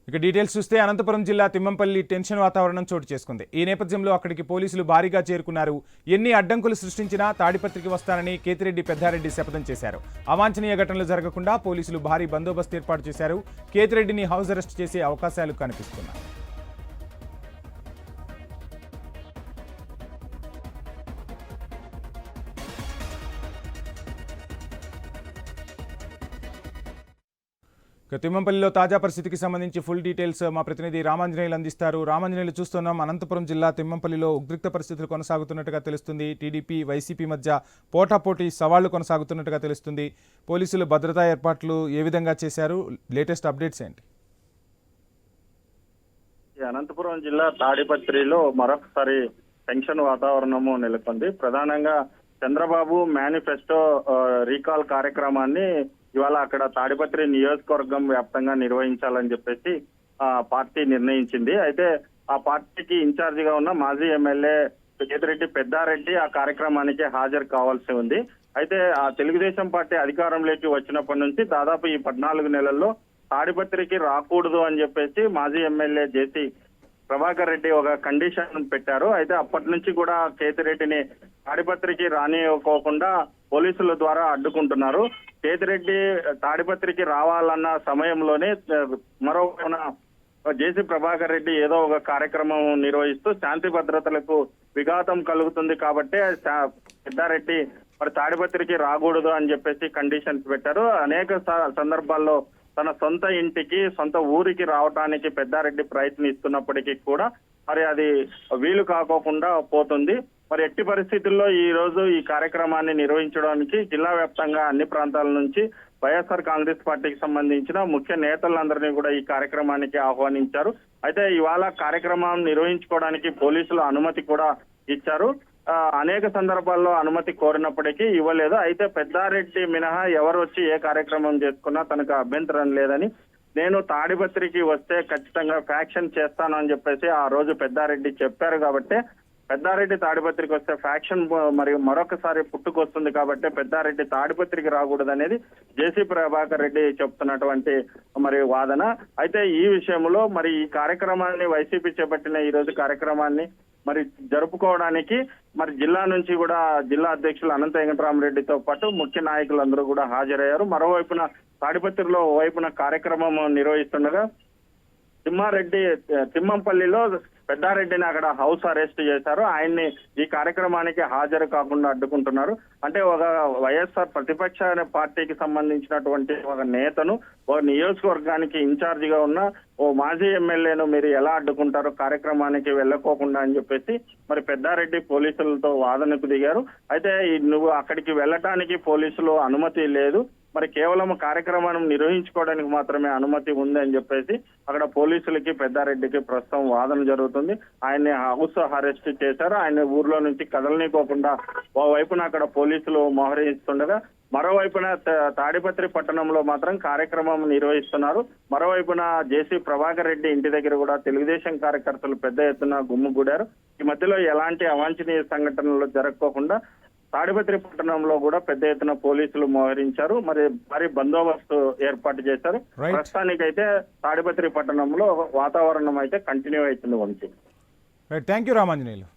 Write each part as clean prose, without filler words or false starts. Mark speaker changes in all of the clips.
Speaker 1: ఇక డీటెయిల్స్ చూస్తే అనంతపురం జిల్లా తిమ్మంపల్లి టెన్షన్ వాతావరణం చోటు చేసుకుంది. ఈ నేపథ్యంలో అక్కడికి పోలీసులు భారీగా చేరుకున్నారు. ఎన్ని అడ్డంకులు సృష్టించినా తాడిపత్రికి వస్తానని కేతిరెడ్డి పెద్దారెడ్డి శపథం చేశారు. అవాంఛనీయ ఘటనలు జరగకుండా పోలీసులు భారీ బందోబస్తు ఏర్పాటు చేశారు. కేతిరెడ్డిని హౌస్ అరెస్ట్ చేసే అవకాశాలు కనిపిస్తున్నాయి. తిమ్మంపల్లిలో తాజా పరిస్థితికి సంబంధించి ఫుల్ డీటెయిల్స్ మా ప్రతినిధి రామాంజనేయులు అందిస్తారు. రామాంజనేయులు, చూస్తున్నాం అనంతపురం జిల్లా తిమ్మంపల్లిలో ఉద్రిక్త పరిస్థితులు కొనసాగుతున్నట్టుగా తెలుస్తుంది. టీడీపీ వైసీపీ మధ్య పోటాపోటీ సవాళ్లు కొనసాగుతున్నట్టుగా తెలుస్తుంది. పోలీసులు భద్రతా ఏర్పాట్లు ఏ విధంగా చేశారు? లేటెస్ట్ అప్డేట్స్ ఏంటి?
Speaker 2: అనంతపురం జిల్లా తాడిపత్రిలో మరొకసారి టెన్షన్ వాతావరణము నెలకొంది. ప్రధానంగా చంద్రబాబు మేనిఫెస్టో రీకాల్ కార్యక్రమాన్ని ఇవాళ అక్కడ తాడిపత్రి నియోజకవర్గం వ్యాప్తంగా నిర్వహించాలని చెప్పేసి పార్టీ నిర్ణయించింది. అయితే ఆ పార్టీకి ఇన్ఛార్జ్ గా ఉన్న మాజీ ఎమ్మెల్యే కేతిరెడ్డి పెద్దారెడ్డి ఆ కార్యక్రమానికి హాజరు కావాల్సి ఉంది. అయితే ఆ తెలుగుదేశం పార్టీ అధికారంలోకి వచ్చినప్పటి నుంచి దాదాపు ఈ 14 నెలల్లో తాడిపత్రికి రాకూడదు అని చెప్పేసి మాజీ ఎమ్మెల్యే జేసీ ప్రభాకర్ రెడ్డి ఒక కండిషన్ పెట్టారు. అయితే అప్పటి నుంచి కూడా కేతిరెడ్డిని తాడిపత్రికి రానివ్వకోకుండా పోలీసుల ద్వారా అడ్డుకుంటున్నారు. కేతిరెడ్డి తాడిపత్రికి రావాలన్న సమయంలోనే మరోవైపున జేసీ ప్రభాకర్ రెడ్డి ఏదో ఒక కార్యక్రమం నిర్వహిస్తూ శాంతి భద్రతలకు విఘాతం కలుగుతుంది కాబట్టి పెద్దారెడ్డి మరి తాడిపత్రికి రాకూడదు అని చెప్పేసి కండిషన్స్ పెట్టారు. అనేక సందర్భాల్లో తన సొంత ఇంటికి సొంత ఊరికి రావడానికి పెద్దారెడ్డి ప్రయత్నిస్తున్నప్పటికీ కూడా మరి అది వీలు కాకోకుండా పోతుంది. మరి ఎట్టి పరిస్థితుల్లో ఈ రోజు ఈ కార్యక్రమాన్ని నిర్వహించడానికి జిల్లా వ్యాప్తంగా అన్ని ప్రాంతాల నుంచి వైఎస్ఆర్ కాంగ్రెస్ పార్టీకి సంబంధించిన ముఖ్య నేతలందరినీ కూడా ఈ కార్యక్రమానికి ఆహ్వానించారు. అయితే ఇవాళ కార్యక్రమం నిర్వహించుకోవడానికి పోలీసులు అనుమతి కూడా ఇచ్చారు. అనేక సందర్భాల్లో అనుమతి కోరినప్పటికీ ఇవ్వలేదు. అయితే పెద్దారెడ్డి మినహా ఎవరు వచ్చి ఏ కార్యక్రమం చేసుకున్నా తనకు అభ్యంతరం లేదని, నేను తాడిపత్రికి వస్తే ఖచ్చితంగా ఫ్యాక్షన్ చేస్తాను అని చెప్పేసి ఆ రోజు పెద్దారెడ్డి చెప్పారు. కాబట్టి పెద్దారెడ్డి తాడిపత్రికి వస్తే ఫ్యాక్షన్ మరియు మరొకసారి పుట్టుకొస్తుంది. కాబట్టి పెద్దారెడ్డి తాడిపత్రికి రాకూడదు అనేది జేసీ ప్రభాకర్ రెడ్డి చెప్తున్నటువంటి మరి వాదన. అయితే ఈ విషయంలో మరి ఈ కార్యక్రమాన్ని వైసీపీ చేపట్టిన ఈ రోజు కార్యక్రమాన్ని మరి జరుపుకోవడానికి మరి జిల్లా నుంచి కూడా జిల్లా అధ్యక్షులు అనంత వెంకటరామరెడ్డితో పాటు ముఖ్య నాయకులందరూ కూడా హాజరయ్యారు. మరోవైపున తాడిపత్రిలో వైపున కార్యక్రమం నిర్వహిస్తుండగా తిమ్మంపల్లిలో పెద్దారెడ్డిని అక్కడ హౌస్ అరెస్ట్ చేశారు. ఆయన్ని ఈ కార్యక్రమానికి హాజరు కాకుండా అడ్డుకుంటున్నారు. అంటే ఒక వైఎస్ఆర్ ప్రతిపక్ష పార్టీకి సంబంధించినటువంటి ఒక నేతను ఒక నియోజకవర్గానికి ఇన్ఛార్జ్ గా ఉన్న ఓ మాజీ ఎమ్మెల్యేను మీరు ఎలా అడ్డుకుంటారో కార్యక్రమానికి వెళ్ళకోకుండా అని చెప్పేసి మరి పెద్దారెడ్డి పోలీసులతో వాదనకు దిగారు. అయితే నువ్వు అక్కడికి వెళ్ళటానికి పోలీసులు అనుమతి లేదు, మరి కేవలం కార్యక్రమాన్ని నిర్వహించుకోవడానికి మాత్రమే అనుమతి ఉంది అని చెప్పేసి అక్కడ పోలీసులకి పెద్దారెడ్డికి ప్రస్తుతం వాదన జరుగుతుంది. ఆయన్ని హౌస్ అరెస్ట్ చేశారు. ఆయన ఊర్లో నుంచి కదలనీకోకుండా ఓవైపున అక్కడ పోలీసులు మోహరిస్తుండగా మరోవైపున తాడిపత్రి పట్టణంలో మాత్రం కార్యక్రమం నిర్వహిస్తున్నారు. మరోవైపున జేసీ ప్రభాకర్ రెడ్డి ఇంటి దగ్గర కూడా తెలుగుదేశం కార్యకర్తలు పెద్ద ఎత్తున గుమ్ముగూడారు. ఈ మధ్యలో ఎలాంటి అవాంఛనీయ సంఘటనలు జరగకోకుండా తాడిపత్రి పట్టణంలో కూడా పెద్ద ఎత్తున పోలీసులు మోహరించారు. మరి భారీ బందోబస్తు ఏర్పాటు చేశారు. ప్రస్తుతానికైతే తాడిపత్రి పట్టణంలో వాతావరణం అయితే కంటిన్యూ అవుతుంది. Vamshi,
Speaker 1: thank you Ramanjaneyulu.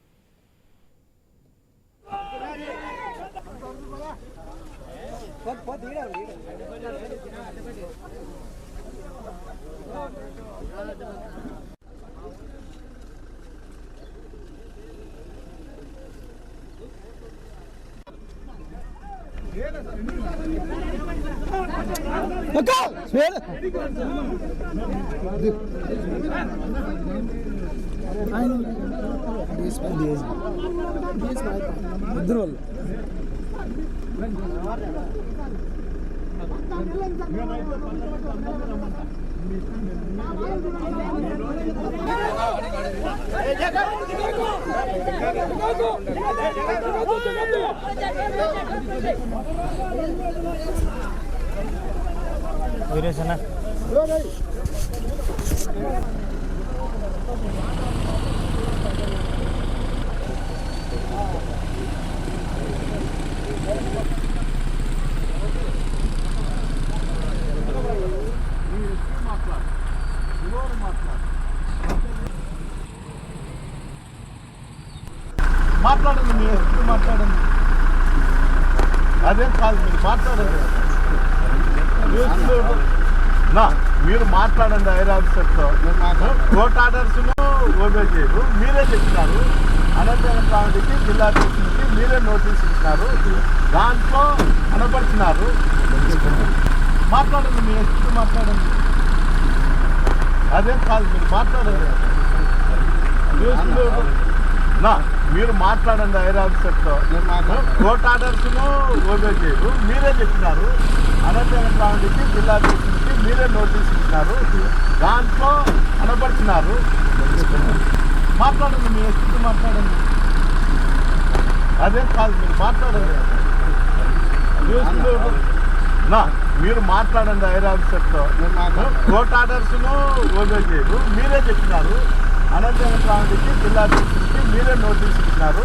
Speaker 3: వీరేశన్న
Speaker 2: మాట్లాడు
Speaker 4: మాట్లాడండి, మీ ఎస్పీ మాట్లాడండి. అదేం కాదు, మీరు మాట్లాడండి. మీరు మాట్లాడండి. హైర్ ఆఫీసర్తో కోర్ట్ ఆర్డర్స్ ఓబే చేయరు. మీరే చెప్పినారు అనంతరావుకి జిల్లా అధ్యక్షుడికి మీరే నోటీస్ ఇచ్చినారు. దాంట్లో అనపరిచినారు. మాట్లాడండి, మీ ఎస్పీ మాట్లాడండి. అదేం కాదు, మీరు మాట్లాడండి. మీరు మాట్లాడండి. హైర్ ఆఫీసర్తో కోర్ట్ ఆర్డర్స్ ఓబే చేయరు. మీరే చెప్పినారు అనంతరావుకి జిల్లా అధ్యక్షుడికి మీరే నోటీస్ ఇచ్చినారు. దాంట్లో అనపరిచినారు. మాట్లాడండి, మీ ఎస్పీ మాట్లాడండి. అదేం కాదు, మీరు మాట్లాడండి. మీరు మాట్లాడండి. హైర్ ఆఫీసర్తో కోర్ట్ ఆర్డర్స్ ఓబే చేయరు. మీరే చెప్పినారు అనంతరావుకి జిల్లా అధ్యక్షుడికి మీరే నోటీస్ ఇచ్చినారు.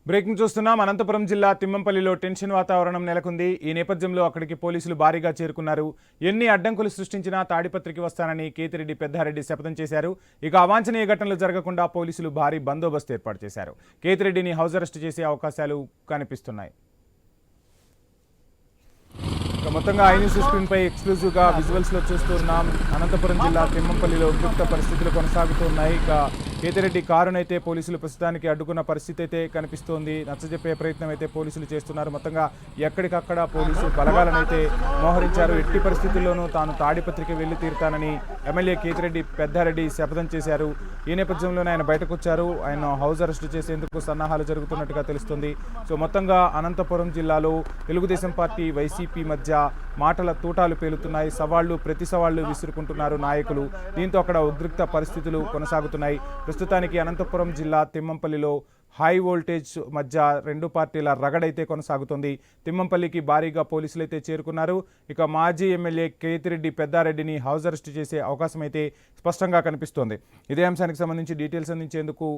Speaker 1: బ్రేకింగ్ చూస్తున్నాం. అనంతపురం జిల్లా తిమ్మంపల్లిలో టెన్షన్ వాతావరణం నెలకొంది. ఈ నేపథ్యంలో అక్కడికి పోలీసులు భారీగా చేరుకున్నారు. ఎన్ని అడ్డంకులు సృష్టించినా తాడిపత్రికి వస్తానని కేతిరెడ్డి పెద్దారెడ్డి శపథం చేశారు. ఇక అవాంఛనీయ ఘటనలు జరగకుండా పోలీసులు భారీ బందోబస్తు ఏర్పాటు చేశారు. కేతిరెడ్డిని హౌస్ అరెస్ట్ చేసే అవకాశాలు కనిపిస్తున్నాయి. మొత్తంగా ఐ న్యూస్ స్క్రీన్ పై ఎక్స్క్లూజివ్ గా విజువల్స్ లో చూస్తున్నాం. అనంతపురం జిల్లా తిమ్మంపల్లిలో ఉద్రిక్త పరిస్థితులు కొనసాగుతున్నాయి. ఇక కేతిరెడ్డి కారునైతే పోలీసులు ప్రస్తుతానికి అడ్డుకున్న పరిస్థితి అయితే కనిపిస్తోంది. నచ్చజెప్పే ప్రయత్నం అయితే పోలీసులు చేస్తున్నారు. మొత్తంగా ఎక్కడికక్కడ పోలీసు బలగాలనైతే మోహరించారు. ఎట్టి పరిస్థితుల్లోనూ తాను తాడిపత్రికి వెళ్లి తీరుతానని ఎమ్మెల్యే కేతిరెడ్డి పెద్దారెడ్డి శపథం చేశారు. ఈ నేపథ్యంలోనే ఆయన బయటకు వచ్చారు. ఆయన హౌస్ అరెస్టు చేసేందుకు సన్నాహాలు జరుగుతున్నట్టుగా తెలుస్తుంది. సో మొత్తంగా అనంతపురం జిల్లాలో తెలుగుదేశం పార్టీ వైసీపీ మధ్య మాటల తూటాలు పేలుతున్నాయి. సవాళ్లు ప్రతి సవాళ్లు విసురుకుంటున్నారు నాయకులు. దీంతో అక్కడ ఉద్రిక్త పరిస్థితులు కొనసాగుతున్నాయి. ప్రస్తుతానికి అనంతపురం జిల్లా తిమ్మంపల్లిలో హై వోల్టేజ్ మధ్య రెండు పార్టీల రగడైతే కొనసాగుతుంది. తిమ్మంపల్లికి భారీగా పోలీసులైతే చేరుకున్నారు. ఇక మాజీ ఎమ్మెల్యే కేతిరెడ్డి పెద్దారెడ్డిని హౌస్ అరెస్ట్ చేసే అవకాశం అయితే స్పష్టంగా కనిపిస్తోంది. ఇదే అంశానికి సంబంధించి డీటెయిల్స్ అందించేందుకు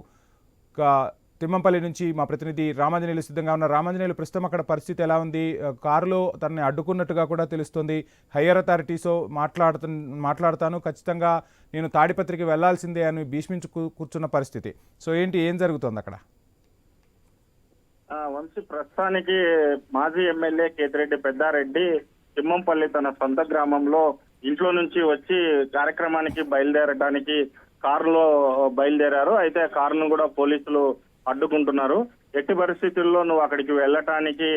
Speaker 1: తిమ్మంపల్లి నుంచి మా ప్రతినిధి రామాంజనేయులు సిద్ధంగా ఉన్న. రామాంజనేయులు, ప్రస్తుతం అక్కడ పరిస్థితి ఎలా ఉంది? కారులో తనని అడ్డుకున్నట్టుగా కూడా తెలుస్తుంది. హయ్యర్ అథారిటీస్తో మాట్లాడతాను, ఖచ్చితంగా నేను తాడిపత్రికి వెళ్లాల్సిందే అని భీష్మించు కూర్చున్న పరిస్థితి. సో ఏం జరుగుతుంది అక్కడ?
Speaker 2: వంశీ, ప్రస్తుతానికి మాజీ ఎమ్మెల్యే కేతిరెడ్డి పెద్దారెడ్డి తిమ్మంపల్లి తన సొంత గ్రామంలో ఇంట్లో నుంచి వచ్చి కార్యక్రమానికి బయలుదేరడానికి కారులో బయలుదేరారు. అయితే ఆ కారును కూడా పోలీసులు అడ్డుకుంటున్నారు. ఎట్టి పరిస్థితుల్లో నువ్వు అక్కడికి వెళ్ళటానికి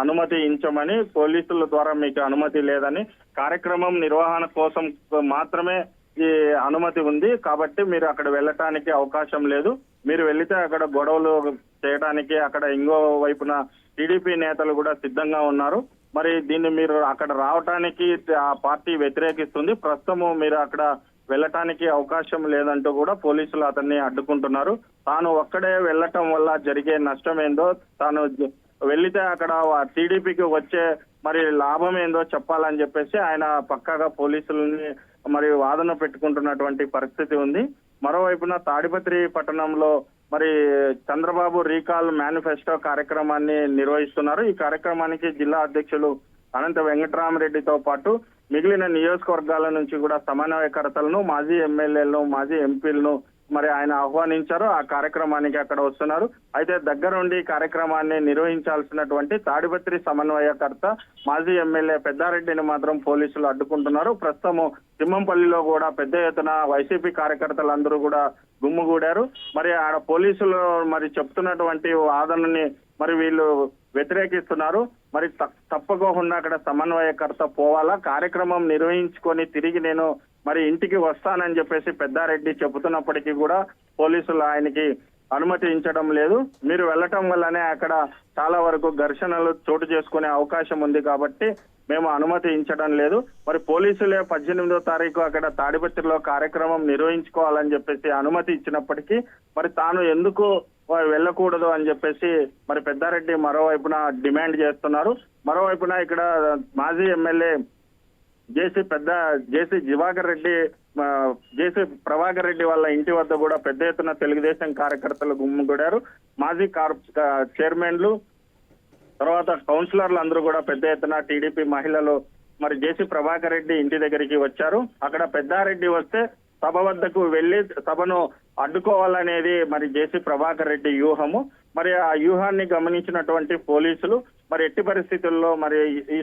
Speaker 2: అనుమతి ఇచ్చమని, పోలీసుల ద్వారా మీకు అనుమతి లేదని, కార్యక్రమం నిర్వహణ కోసం మాత్రమే ఈ అనుమతి ఉంది కాబట్టి మీరు అక్కడ వెళ్ళటానికి అవకాశం లేదు. మీరు వెళితే అక్కడ గొడవలు చేయడానికి అక్కడ ఇంకో వైపున టీడీపీ నేతలు కూడా సిద్ధంగా ఉన్నారు. మరి దీన్ని మీరు అక్కడ రావటానికి ఆ పార్టీ వ్యతిరేకిస్తుంది. ప్రస్తుతము మీరు అక్కడ వెళ్ళటానికి అవకాశం లేదంటూ కూడా పోలీసులు అతన్ని అడ్డుకుంటున్నారు. తాను ఒక్కడే వెళ్ళటం వల్ల జరిగే నష్టం ఏందో, తాను వెళ్లితే అక్కడ టీడీపీకి వచ్చే మరి లాభం ఏందో చెప్పాలని చెప్పేసి ఆయన పక్కాగా పోలీసులని మరి వాదన పెట్టుకుంటున్నటువంటి పరిస్థితి ఉంది. మరోవైపున తాడిపత్రి పట్టణంలో మరి చంద్రబాబు రీకాల్ మేనిఫెస్టో కార్యక్రమాన్ని నిర్వహిస్తున్నారు. ఈ కార్యక్రమానికి జిల్లా అధ్యక్షులు అనంత వెంకటరామరెడ్డితో పాటు మిగిలిన నియోజకవర్గాల నుంచి కూడా సమన్వయకర్తలను, మాజీ ఎమ్మెల్యేలను, మాజీ ఎంపీలను మరి ఆయన ఆహ్వానించారు. ఆ కార్యక్రమానికి అక్కడ వస్తున్నారు. అయితే దగ్గరుండి కార్యక్రమాన్ని నిర్వహించాల్సినటువంటి తాడిపత్రి సమన్వయకర్త మాజీ ఎమ్మెల్యే పెద్దారెడ్డిని మాత్రం పోలీసులు అడ్డుకుంటున్నారు. ప్రస్తుతం తిమ్మంపల్లిలో కూడా పెద్ద ఎత్తున వైసీపీ కార్యకర్తలందరూ కూడా గుమ్ముగూడారు. మరి ఆడ పోలీసులు మరి చెప్తున్నటువంటి వాదనని మరి వీళ్ళు వ్యతిరేకిస్తున్నారు. మరి తప్పకోకుండా అక్కడ సమన్వయకర్త పోవాలా, కార్యక్రమం నిర్వహించుకొని తిరిగి నేను మరి ఇంటికి వస్తానని చెప్పేసి పెద్దారెడ్డి చెబుతున్నప్పటికీ కూడా పోలీసులు ఆయనకి అనుమతించడం లేదు. మీరు వెళ్ళటం వల్లనే అక్కడ చాలా వరకు ఘర్షణలు చోటు చేసుకునే అవకాశం ఉంది కాబట్టి మేము అనుమతించడం లేదు. మరి పోలీసులే 18వ తారీఖు అక్కడ తాడిపత్రిలో కార్యక్రమం నిర్వహించుకోవాలని చెప్పేసి అనుమతి ఇచ్చినప్పటికీ మరి తాను ఎందుకు వెళ్ళకూడదు అని చెప్పేసి మరి పెద్దారెడ్డి మరోవైపున డిమాండ్ చేస్తున్నారు. మరోవైపున ఇక్కడ మాజీ ఎమ్మెల్యే జేసీ ప్రభాకర్ రెడ్డి వాళ్ళ ఇంటి వద్ద కూడా పెద్ద ఎత్తున తెలుగుదేశం కార్యకర్తలు గుమ్ముగూడారు. మాజీ చైర్మన్లు, తర్వాత కౌన్సిలర్లు అందరూ కూడా పెద్ద ఎత్తున టీడీపీ మహిళలు మరి జేసీ ప్రభాకర్ రెడ్డి ఇంటి దగ్గరికి వచ్చారు. అక్కడ పెద్దారెడ్డి వస్తే సభ వద్దకు వెళ్లి సభను అడ్డుకోవాలనేది మరి జేసీ ప్రభాకర్ రెడ్డి వ్యూహము. మరి ఆ వ్యూహాన్ని గమనించినటువంటి పోలీసులు మరి ఎట్టి పరిస్థితుల్లో మరి ఈ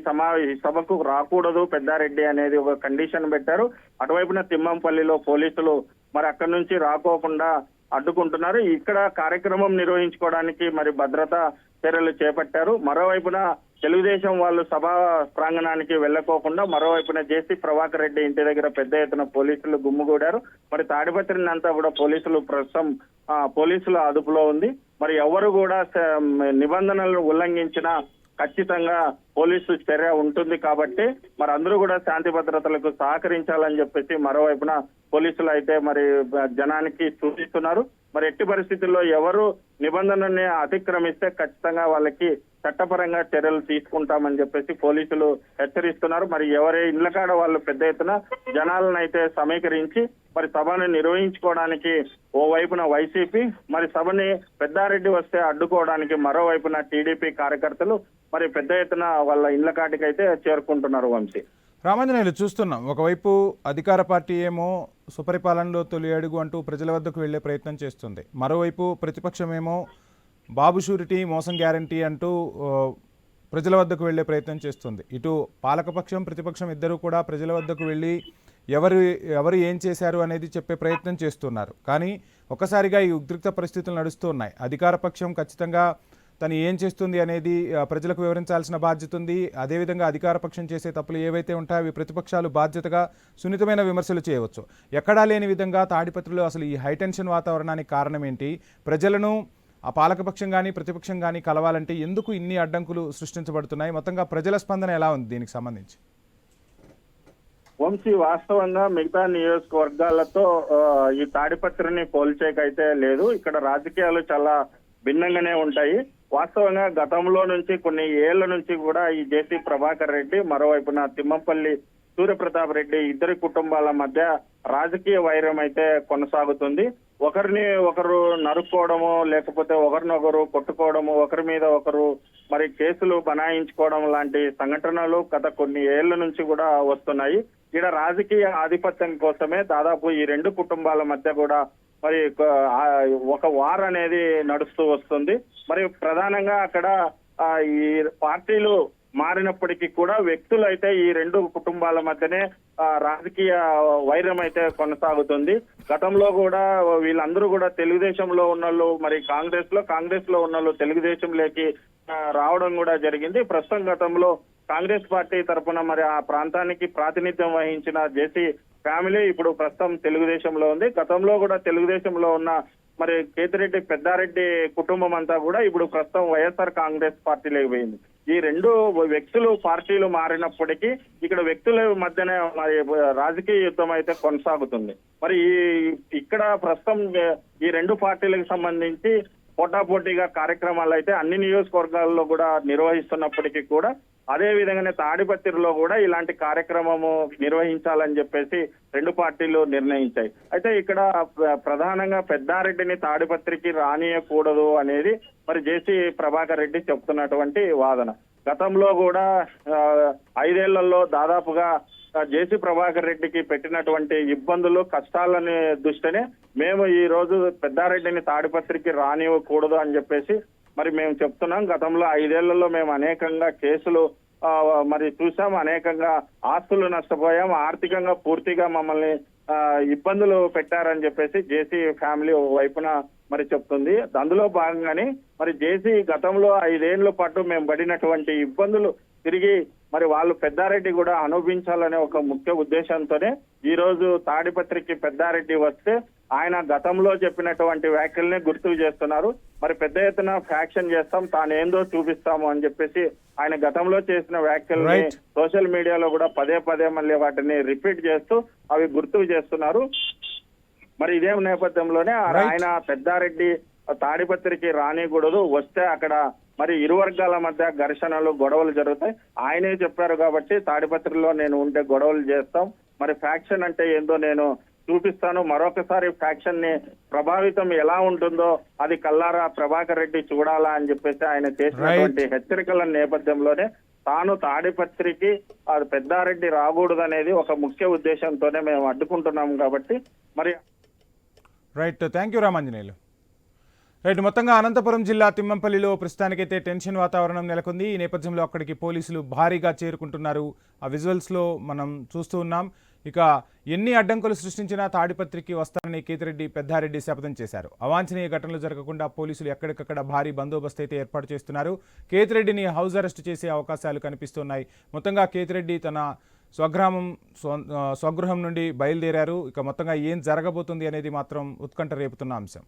Speaker 2: సభకు రాకూడదు పెద్దారెడ్డి అనేది ఒక కండిషన్ పెట్టారు. అటువైపున తిమ్మంపల్లిలో పోలీసులు మరి అక్కడి నుంచి రాకోకుండా అడ్డుకుంటున్నారు. ఇక్కడ కార్యక్రమం నిర్వహించుకోవడానికి మరి భద్రతా చర్యలు చేపట్టారు. మరోవైపున తెలుగుదేశం వాళ్ళు సభా ప్రాంగణానికి వెళ్లకోకుండా మరోవైపున జేసీ ప్రభాకర్ రెడ్డి ఇంటి దగ్గర పెద్ద ఎత్తున పోలీసులు గుమ్ముగూడారు. మరి తాడిపత్రిని అంతా కూడా ప్రస్తుతం పోలీసుల అదుపులో ఉంది. మరి ఎవరు కూడా నిబంధనలను ఉల్లంఘించిన ఖచ్చితంగా పోలీసు చర్య ఉంటుంది కాబట్టి మరి అందరూ కూడా శాంతి భద్రతలకు సహకరించాలని చెప్పేసి మరోవైపున పోలీసులు అయితే మరి జనానికి సూచిస్తున్నారు. మరి ఎట్టి పరిస్థితుల్లో ఎవరు నిబంధనల్ని అతిక్రమిస్తే ఖచ్చితంగా వాళ్ళకి చట్టపరంగా చర్యలు తీసుకుంటామని చెప్పేసి పోలీసులు హెచ్చరిస్తున్నారు. మరి ఎవరి ఇళ్ల కాడ వాళ్ళు పెద్ద ఎత్తున జనాలను అయితే సమీకరించి మరి సభను నిర్వహించుకోవడానికి ఓవైపున వైసీపీ, మరి సభని పెద్దారెడ్డి వస్తే అడ్డుకోవడానికి మరోవైపున టీడీపీ కార్యకర్తలు మరి పెద్ద ఎత్తున వాళ్ళ ఇళ్ల కాటికైతే చేరుకుంటున్నారు. వంశీ,
Speaker 1: రామాంజనేయులు చూస్తున్నాం, ఒకవైపు అధికార పార్టీ ఏమో సుపరిపాలనలో తొలి అడుగు అంటూ ప్రజల వద్దకు వెళ్లే ప్రయత్నం చేస్తుంది. మరోవైపు ప్రతిపక్షమేమో బాబు షూరిటీ మోసం గ్యారంటీ అంటూ ప్రజల వద్దకు వెళ్లే ప్రయత్నం చేస్తుంది. ఇటు పాలకపక్షం ప్రతిపక్షం ఇద్దరూ కూడా ప్రజల వద్దకు వెళ్ళి ఎవరు ఏం చేశారు అనేది చెప్పే ప్రయత్నం చేస్తున్నారు. కానీ ఒక్కసారిగా ఈ ఉద్రిక్త పరిస్థితులు నడుస్తూ ఉన్నాయి. అధికార పక్షం ఖచ్చితంగా తను ఏం చేస్తుంది అనేది ప్రజలకు వివరించాల్సిన బాధ్యత ఉంది. అదేవిధంగా అధికార పక్షం చేసే తప్పులు ఏవైతే ఉంటాయో అవి ప్రతిపక్షాలు బాధ్యతగా సున్నితమైన విమర్శలు చేయవచ్చు. ఎక్కడా లేని విధంగా తాడిపత్రిలో అసలు ఈ హైటెన్షన్ వాతావరణానికి కారణం ఏంటి? ప్రజలను ఆ పాలకపక్షం కానీ ప్రతిపక్షం కానీ కలవాలంటే ఎందుకు ఇన్ని అడ్డంకులు సృష్టించబడుతున్నాయి? మొత్తంగా ప్రజల స్పందన ఎలా ఉంది దీనికి సంబంధించి?
Speaker 2: వంశీ, వాస్తవంగా మిగతా నియోజకవర్గాలతో ఈ తాడిపత్రిని పోల్చేకైతే లేదు. ఇక్కడ రాజకీయాలు చాలా భిన్నంగానే ఉంటాయి. వాస్తవంగా గతంలో నుంచి కొన్ని ఏళ్ల నుంచి కూడా ఈ జేసీ ప్రభాకర్ రెడ్డి, మరోవైపున తిమ్మంపల్లి సూర్యప్రతాప్ రెడ్డి ఇద్దరి కుటుంబాల మధ్య రాజకీయ వైరం అయితే కొనసాగుతుంది. ఒకరిని ఒకరు నరుక్కోవడము, లేకపోతే ఒకరినొకరు కొట్టుకోవడము, ఒకరి మీద ఒకరు మరి కేసులు బనాయించుకోవడం లాంటి సంఘటనలు గత కొన్ని ఏళ్ల నుంచి కూడా వస్తున్నాయి. ఇక్కడ రాజకీయ ఆధిపత్యం కోసమే దాదాపు ఈ రెండు కుటుంబాల మధ్య కూడా మరి ఒక వార్ అనేది నడుస్తూ వస్తుంది. మరి ప్రధానంగా అక్కడ ఈ పార్టీలు మారినప్పటికీ కూడా వ్యక్తులు అయితే ఈ రెండు కుటుంబాల మధ్యనే రాజకీయ వైరం అయితే కొనసాగుతుంది. గతంలో కూడా వీళ్ళందరూ కూడా తెలుగుదేశంలో ఉన్నోళ్ళు మరి కాంగ్రెస్ లో ఉన్నోళ్ళు తెలుగుదేశంలోకి రావడం కూడా జరిగింది. ప్రస్తుతం గతంలో కాంగ్రెస్ పార్టీ తరఫున మరి ఆ ప్రాంతానికి ప్రాతినిధ్యం వహించిన జేసీ ఫ్యామిలీ ఇప్పుడు ప్రస్తుతం తెలుగుదేశంలో ఉంది. గతంలో కూడా తెలుగుదేశంలో ఉన్న మరి కేతిరెడ్డి పెద్దారెడ్డి కుటుంబం అంతా కూడా ఇప్పుడు ప్రస్తుతం వైఎస్ఆర్ కాంగ్రెస్ పార్టీలోకి పోయింది. ఈ రెండు వ్యక్తులు పార్టీలు మారినప్పటికీ ఇక్కడ వ్యక్తుల మధ్యనే మరి రాజకీయ యుద్ధం అయితే కొనసాగుతుంది. మరి ఇక్కడ ప్రస్తుతం ఈ రెండు పార్టీలకు సంబంధించి పోటాపోటీగా కార్యక్రమాలు అయితే అన్ని నియోజకవర్గాల్లో కూడా నిర్వహిస్తున్నప్పటికీ కూడా అదే విధంగానే తాడిపత్రిలో కూడా ఇలాంటి కార్యక్రమము నిర్వహించాలని చెప్పేసి రెండు పార్టీలు నిర్ణయించాయి. అయితే ఇక్కడ ప్రధానంగా పెద్దారెడ్డిని తాడిపత్రికి రానియకూడదు అనేది మరి జేసీ ప్రభాకర్ రెడ్డి చెప్తున్నటువంటి వాదన. గతంలో కూడా 5 ఏళ్లలో దాదాపుగా జేసీ ప్రభాకర్ రెడ్డికి పెట్టినటువంటి ఇబ్బందులు కష్టాలని దృష్టినే మేము ఈ రోజు పెద్దారెడ్డిని తాడిపత్రికి రానివ్వకూడదు అని చెప్పేసి మరి మేము చెప్తున్నాం. గతంలో 5 ఏళ్లలో మేము అనేకంగా కేసులు మరి చూసాం, అనేకంగా ఆస్తులు నష్టపోయాం, ఆర్థికంగా పూర్తిగా మమ్మల్ని ఇబ్బందులు పెట్టారని చెప్పేసి జేసీ ఫ్యామిలీ వైపున మరి చెప్తుంది. అందులో భాగంగానే మరి జేసీ గతంలో 5 ఏళ్ల పాటు మేము పడినటువంటి ఇబ్బందులు తిరిగి మరి వాళ్ళు పెద్దారెడ్డి కూడా అనుభవించాలనే ఒక ముఖ్య ఉద్దేశంతోనే ఈ రోజు తాడిపత్రికి పెద్దారెడ్డి వస్తే ఆయన గతంలో చెప్పినటువంటి వ్యాఖ్యల్ని గుర్తు చేస్తున్నారు. మరి పెద్ద ఎత్తున ఫ్యాక్షన్ చేస్తాం, తానేందో చూపిస్తాము అని చెప్పేసి ఆయన గతంలో చేసిన వ్యాఖ్యల్ని సోషల్ మీడియాలో కూడా పదే మళ్ళీ వాటిని రిపీట్ చేస్తూ అవి గుర్తు చేస్తున్నారు. మరి ఇదే నేపథ్యంలోనే ఆయన పెద్దారెడ్డి తాడిపత్రికి రానికూడదు, వస్తే అక్కడ మరి ఇరు వర్గాల మధ్య ఘర్షణలు గొడవలు జరుగుతాయి. ఆయనే చెప్పారు కాబట్టి తాడిపత్రిలో నేను ఉంటే గొడవలు చేస్తాం, మరి ఫ్యాక్షన్ అంటే ఏందో నేను చూపిస్తాను, మరొకసారి ఫ్యాక్షన్ ని ప్రభావితం ఎలా ఉంటుందో అది కల్లారా ప్రభాకర్ రెడ్డి చూడాలా అని చెప్పేసి ఆయన చేసినటువంటి హెచ్చరికల నేపథ్యంలోనే తాను తాడిపత్రికి అది పెద్దారెడ్డి రాకూడదు అనేది ఒక ముఖ్య ఉద్దేశంతోనే మేము అడ్డుకుంటున్నాం కాబట్టి మరి
Speaker 1: right, thank you Ramanjaneyulu. Right, మొత్తంగా అనంతపురం జిల్లా తిమ్మంపల్లిలో ప్రస్తుతానికైతే టెన్షన్ వాతావరణం నెలకొంది. ఈ నేపథ్యంలో అక్కడికి పోలీసులు భారీగా చేరుకుంటున్నారు. ఆ విజువల్స్లో మనం చూస్తూ ఉన్నాం. ఇక ఎన్ని అడ్డంకులు సృష్టించినా తాడిపత్రికి వస్తారని కేతిరెడ్డి పెద్దారెడ్డి శపథం చేశారు. అవాంఛనీయ ఘటనలు జరగకుండా పోలీసులు ఎక్కడికక్కడ భారీ బందోబస్తు అయితే ఏర్పాటు చేస్తున్నారు. కేతిరెడ్డిని హౌస్ అరెస్ట్ చేసే అవకాశాలు కనిపిస్తున్నాయి. మొత్తంగా కేతిరెడ్డి తన స్వగృహం నుండి బయలుదేరారు. ఇక మొత్తంగా ఏం జరగబోతుంది అనేది మాత్రం ఉత్కంఠ రేపుతున్న అంశం.